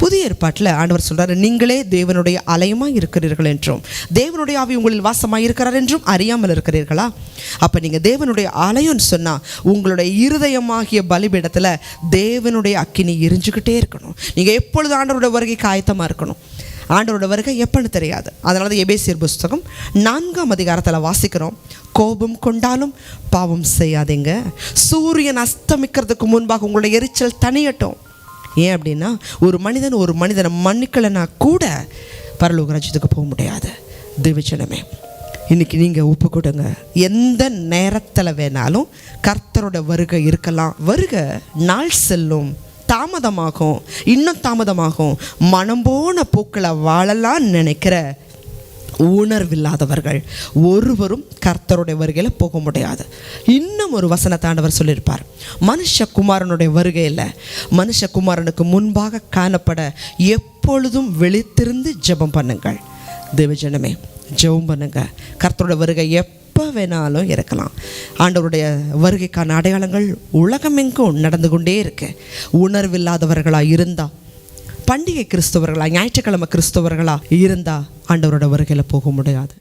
புதிய ஏற்பாட்டில் ஆண்டவர் சொல்கிறார், நீங்களே தேவனுடைய ஆலயமாக இருக்கிறீர்கள் என்றும் தேவனுடைய ஆவி உங்களில் வாசமாக இருக்கிறார் என்றும் அறியாமல் இருக்கிறீர்களா? அப்போ நீங்கள் தேவனுடைய ஆலயம்னு சொன்னால் உங்களுடைய இருதயமாகிய பலிபீடத்தில் தேவனுடைய அக்கினி எரிஞ்சுக்கிட்டே இருக்கணும். நீங்கள் எப்பொழுது ஆண்டவருடைய வருகைக்கு ஆயத்தமாக இருக்கணும். ஆண்டவரோட வருகை எப்பன்னு தெரியாது. அதனால தான் எபேசியர் புஸ்தகம் 4ஆம் அதிகாரத்தில் வாசிக்கிறோம், கோபம் கொண்டாலும் பாவம் செய்யாதீங்க, சூரியன் அஸ்தமிக்கிறதுக்கு முன்பாக உங்களுடைய எரிச்சல் தணியட்டும். ஏன் அப்படின்னா ஒரு மனிதனை மன்னிக்கலைன்னா கூட பரலோக ராஜ்யத்துக்கு போக முடியாது. தேவஜனமே, இன்றைக்கி நீங்கள் ஒப்பு கொடுங்க. எந்த நேரத்தில் வேணாலும் கர்த்தரோட வருகை இருக்கலாம். வருகை நாள் செல்லும், தாமதமாகும், இன்னும் தாமதமாகும். மனம் போன போக்கில் வாழலாம் நினைக்கிற உணர்வில்லாதவர்கள் ஒருவரும் கர்த்தருடைய வருகையில் போக முடியாது. இன்னும் ஒரு வசனத்தை ஆண்டவர் சொல்லியிருப்பார், மனுஷகுமாரனுடைய வருகையில் மனுஷகுமாரனுக்கு முன்பாக காணப்பட எப்பொழுதும் விழித்திருந்து ஜெபம் பண்ணுங்கள். தேவஜனமே, ஜெபம் பண்ணுங்க. கர்த்தருடைய வருகை எப்போ வேணாலும் இருக்கலாம். ஆண்டவருடைய வருகைக்கான அடையாளங்கள் உலகமெங்கும் நடந்து கொண்டே இருக்கு. உணர்வில்லாதவர்களாக இருந்தால், பண்டிகை கிறிஸ்தவர்களா, ஞாயிற்றுக்கிழமை கிறிஸ்தவர்களா இருந்தால் ஆண்டவரோட வருகையில் போக முடியாது.